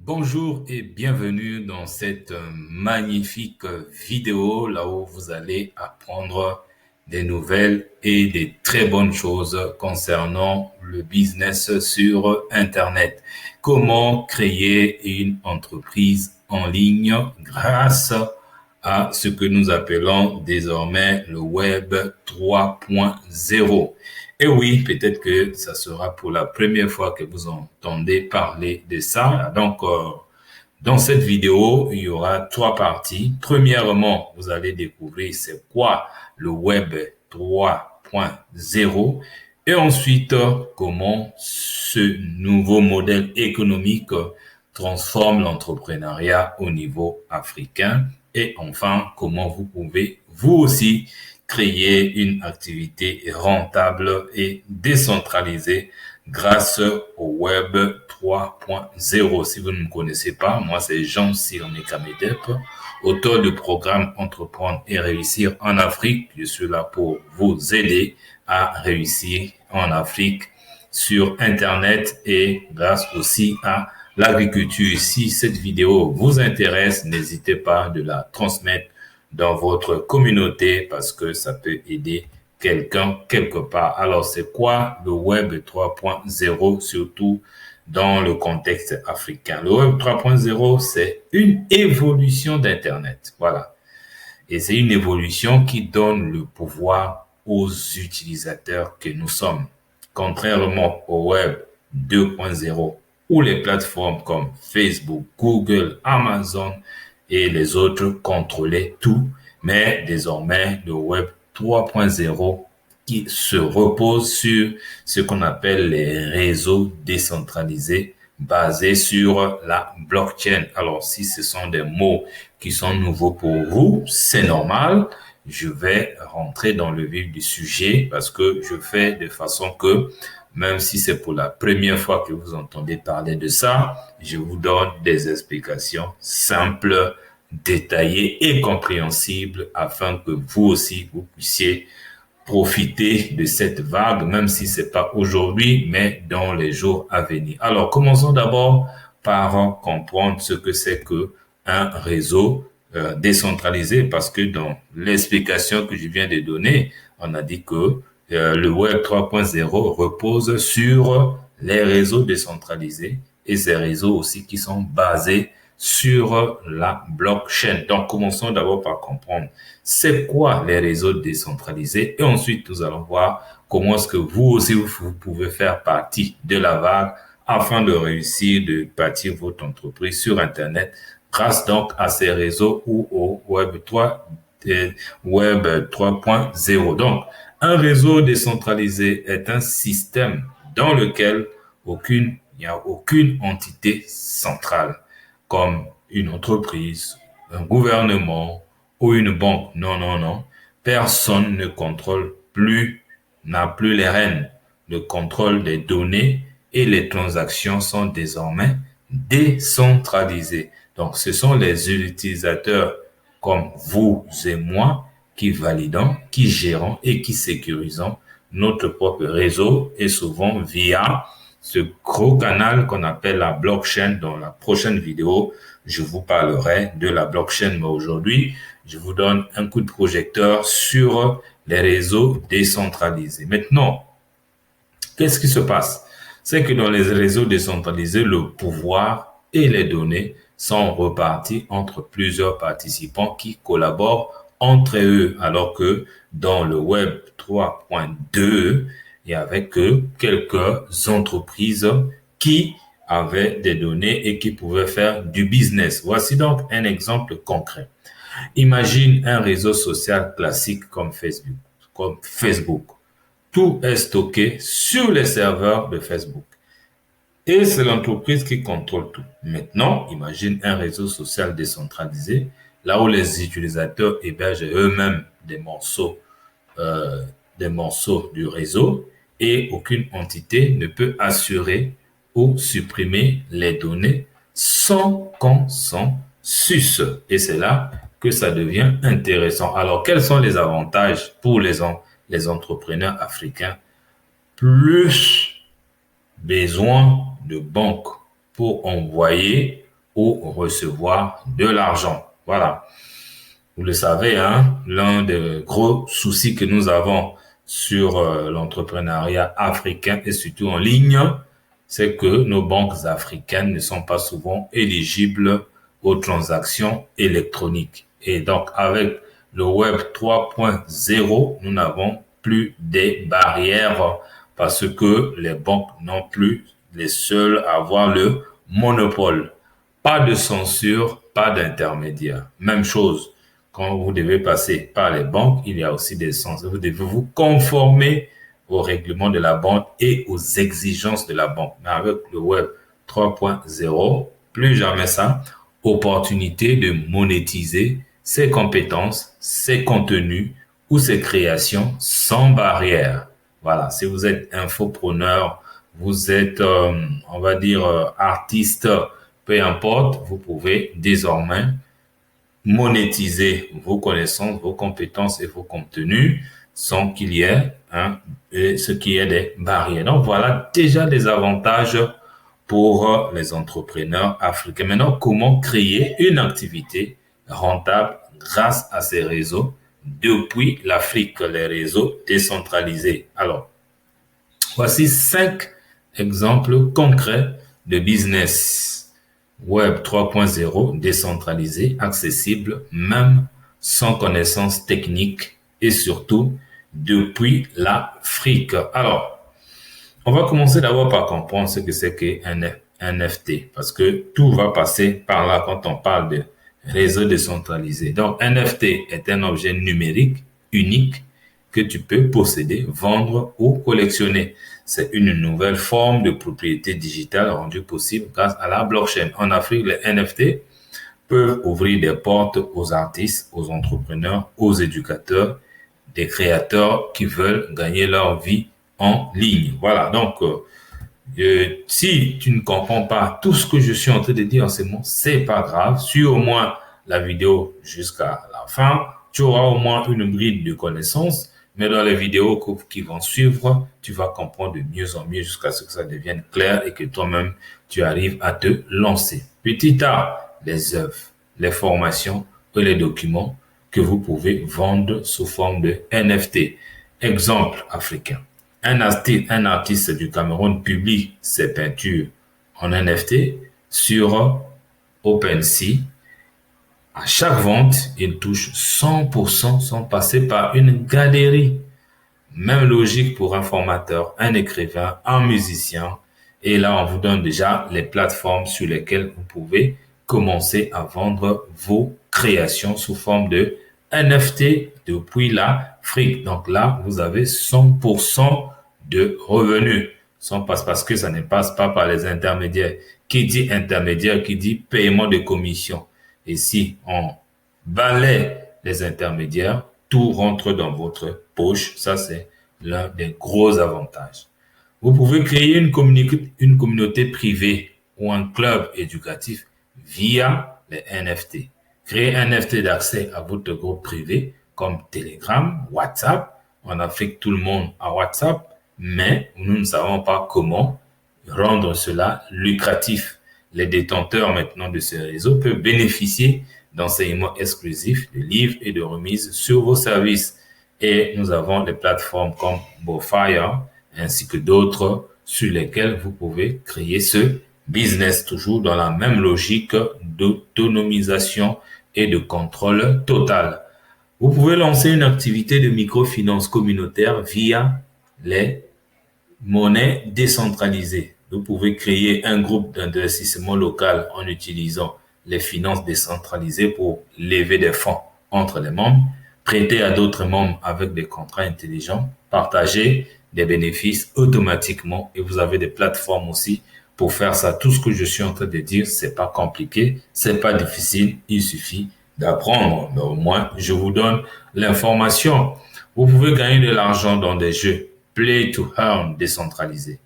Bonjour et bienvenue dans cette magnifique vidéo là où vous allez apprendre des nouvelles et des très bonnes choses concernant le business sur Internet. Comment créer une entreprise en ligne grâce à ce que nous appelons désormais le Web 3.0. Et oui, peut-être que ça sera pour la première fois que vous entendez parler de ça. Donc, dans cette vidéo, il y aura trois parties. Premièrement, vous allez découvrir c'est quoi le Web 3.0 et ensuite, comment ce nouveau modèle économique transforme l'entrepreneuriat au niveau africain. Et enfin, comment vous pouvez, vous aussi, créer une activité rentable et décentralisée grâce au Web 3.0. Si vous ne me connaissez pas, moi c'est Jean-Cyr Mekamedep, auteur du programme Entreprendre et réussir en Afrique. Je suis là pour vous aider à réussir en Afrique sur Internet et grâce aussi à l'agriculture. Si cette vidéo vous intéresse, n'hésitez pas de la transmettre dans votre communauté parce que ça peut aider quelqu'un quelque part. Alors, c'est quoi le Web 3.0, surtout dans le contexte africain? Le Web 3.0, c'est une évolution d'Internet. Voilà. Et c'est une évolution qui donne le pouvoir aux utilisateurs que nous sommes. Contrairement au Web 2.0, où les plateformes comme Facebook, Google, Amazon et les autres contrôlaient tout, mais désormais le Web 3.0 qui se repose sur ce qu'on appelle les réseaux décentralisés basés sur la blockchain. Alors, si ce sont des mots qui sont nouveaux pour vous, c'est normal. Je vais rentrer dans le vif du sujet parce que je fais de façon que, même si c'est pour la première fois que vous entendez parler de ça, je vous donne des explications simples, détaillées et compréhensibles afin que vous aussi, vous puissiez profiter de cette vague, même si c'est pas aujourd'hui, mais dans les jours à venir. Alors, commençons d'abord par comprendre ce que c'est que un réseau décentralisé, parce que dans l'explication que je viens de donner, on a dit que le Web 3.0 repose sur les réseaux décentralisés et ces réseaux aussi qui sont basés sur la blockchain. Donc, commençons d'abord par comprendre c'est quoi les réseaux décentralisés et ensuite nous allons voir comment est-ce que vous aussi vous pouvez faire partie de la vague afin de réussir de bâtir votre entreprise sur Internet grâce donc à ces réseaux ou au Web 3.0. Donc, un réseau décentralisé est un système dans lequel il n'y a aucune entité centrale comme une entreprise, un gouvernement ou une banque. Non, non, non. Personne ne contrôle plus, n'a plus les rênes. Le contrôle des données et les transactions sont désormais décentralisées. Donc, ce sont les utilisateurs comme vous et moi qui validons, qui gérons et qui sécurisons notre propre réseau et souvent via ce gros canal qu'on appelle la blockchain. Dans la prochaine vidéo, je vous parlerai de la blockchain, mais aujourd'hui, je vous donne un coup de projecteur sur les réseaux décentralisés. Maintenant, qu'est-ce qui se passe? C'est que dans les réseaux décentralisés, le pouvoir et les données sont repartis entre plusieurs participants qui collaborent entre eux, alors que dans le Web 3.2, il y avait que quelques entreprises qui avaient des données et qui pouvaient faire du business. Voici donc un exemple concret. Imagine un réseau social classique comme Facebook, Tout est stocké sur les serveurs de Facebook. Et c'est l'entreprise qui contrôle tout. Maintenant, imagine un réseau social décentralisé, là où les utilisateurs hébergent eux-mêmes des morceaux du réseau et aucune entité ne peut assurer ou supprimer les données sans consensus. Et c'est là que ça devient intéressant. Alors, quels sont les avantages pour les entrepreneurs africains? Plus besoin de banques pour envoyer ou recevoir de l'argent. Voilà. Vous le savez, hein, l'un des gros soucis que nous avons sur l'entrepreneuriat africain et surtout en ligne, c'est que nos banques africaines ne sont pas souvent éligibles aux transactions électroniques. Et donc, avec le Web 3.0, nous n'avons plus des barrières parce que les banques n'ont plus les seules à avoir le monopole. Pas de censure, pas d'intermédiaire. Même chose. Quand vous devez passer par les banques, il y a aussi des censures. Vous devez vous conformer aux règlements de la banque et aux exigences de la banque. Mais avec le Web 3.0, plus jamais ça, opportunité de monétiser ses compétences, ses contenus ou ses créations sans barrière. Voilà, si vous êtes infopreneur, vous êtes, on va dire, artiste, peu importe, vous pouvez désormais monétiser vos connaissances, vos compétences et vos contenus sans qu'il y ait des barrières. Donc voilà déjà des avantages pour les entrepreneurs africains. Maintenant, comment créer une activité rentable grâce à ces réseaux depuis l'Afrique, les réseaux décentralisés? Alors, voici 5 exemples concrets de business Web 3.0 décentralisé, accessible, même sans connaissance technique et surtout depuis l'Afrique. Alors, on va commencer d'abord par comprendre ce que c'est qu'un NFT parce que tout va passer par là quand on parle de réseau décentralisé. Donc, NFT est un objet numérique unique que tu peux posséder, vendre ou collectionner. C'est une nouvelle forme de propriété digitale rendue possible grâce à la blockchain. En Afrique, les NFT peuvent ouvrir des portes aux artistes, aux entrepreneurs, aux éducateurs, des créateurs qui veulent gagner leur vie en ligne. Voilà, donc si tu ne comprends pas tout ce que je suis en train de dire en ce moment, c'est pas grave. Suis au moins la vidéo jusqu'à la fin. Tu auras au moins une bride de connaissances. Mais dans les vidéos qui vont suivre, tu vas comprendre de mieux en mieux jusqu'à ce que ça devienne clair et que toi-même, tu arrives à te lancer. Petit A, les œuvres, les formations et les documents que vous pouvez vendre sous forme de NFT. Exemple africain. Un artiste du Cameroun publie ses peintures en NFT sur OpenSea. À chaque vente, il touche 100% sans passer par une galerie. Même logique pour un formateur, un écrivain, un musicien. Et là, on vous donne déjà les plateformes sur lesquelles vous pouvez commencer à vendre vos créations sous forme de NFT depuis l'Afrique. Donc là, vous avez 100% de revenus. Parce que ça ne passe pas par les intermédiaires. Qui dit intermédiaire, qui dit paiement de commission. Et si on balaie les intermédiaires, tout rentre dans votre poche. Ça, c'est l'un des gros avantages. Vous pouvez créer une communauté privée ou un club éducatif via les NFT. Créer un NFT d'accès à votre groupe privé comme Telegram, WhatsApp. En Afrique, tout le monde a WhatsApp, mais nous ne savons pas comment rendre cela lucratif. Les détenteurs maintenant de ce réseau peuvent bénéficier d'enseignements exclusifs, de livres et de remises sur vos services. Et nous avons des plateformes comme Bofire ainsi que d'autres sur lesquelles vous pouvez créer ce business, toujours dans la même logique d'autonomisation et de contrôle total. Vous pouvez lancer une activité de microfinance communautaire via les monnaies décentralisées. Vous pouvez créer un groupe d'investissement local en utilisant les finances décentralisées pour lever des fonds entre les membres, prêter à d'autres membres avec des contrats intelligents, partager des bénéfices automatiquement et vous avez des plateformes aussi pour faire ça. Tout ce que je suis en train de dire, c'est pas compliqué, c'est pas difficile, il suffit d'apprendre. Mais au moins, je vous donne l'information. Vous pouvez gagner de l'argent dans des jeux play to earn décentralisés.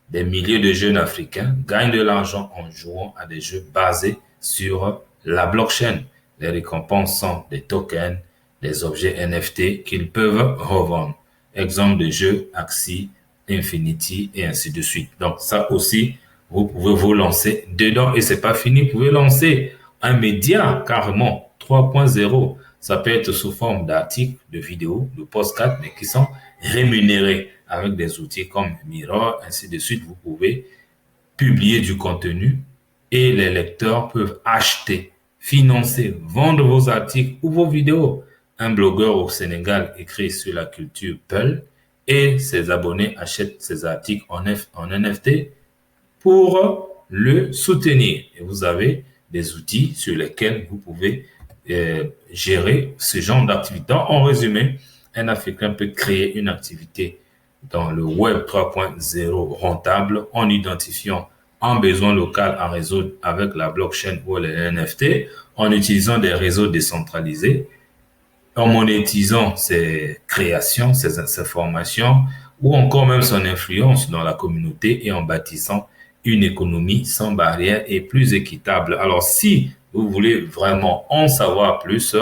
Des milliers de jeunes africains gagnent de l'argent en jouant à des jeux basés sur la blockchain. Les récompenses sont des tokens, des objets NFT qu'ils peuvent revendre. Exemple de jeux Axie, Infinity et ainsi de suite. Donc ça aussi, vous pouvez vous lancer dedans et c'est pas fini. Vous pouvez lancer un média carrément 3.0. Ça peut être sous forme d'articles, de vidéos, de podcasts, mais qui sont rémunérés avec des outils comme Mirror, ainsi de suite. Vous pouvez publier du contenu et les lecteurs peuvent acheter, financer, vendre vos articles ou vos vidéos. Un blogueur au Sénégal écrit sur la culture Peul et ses abonnés achètent ses articles en NFT pour le soutenir. Et vous avez des outils sur lesquels vous pouvez gérer ce genre d'activité. En résumé, un Africain peut créer une activité dans le Web 3.0 rentable en identifiant un besoin local à résoudre avec la blockchain ou les NFT, en utilisant des réseaux décentralisés, en monétisant ses créations, ses formations, ou encore même son influence dans la communauté et en bâtissant une économie sans barrière et plus équitable. Alors, si vous voulez vraiment en savoir plus,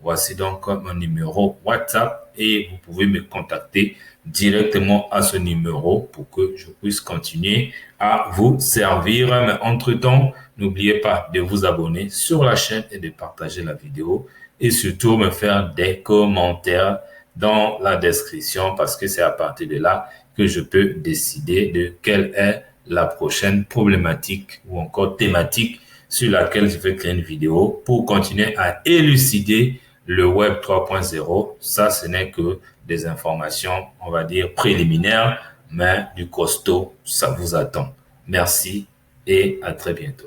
voici donc mon numéro WhatsApp et vous pouvez me contacter directement à ce numéro pour que je puisse continuer à vous servir. Mais entre-temps, n'oubliez pas de vous abonner sur la chaîne et de partager la vidéo et surtout me faire des commentaires dans la description parce que c'est à partir de là que je peux décider de quelle est la prochaine problématique ou encore thématique sur laquelle je vais créer une vidéo pour continuer à élucider le Web 3.0. Ça, ce n'est que des informations, on va dire, préliminaires, mais du costaud, ça vous attend. Merci et à très bientôt.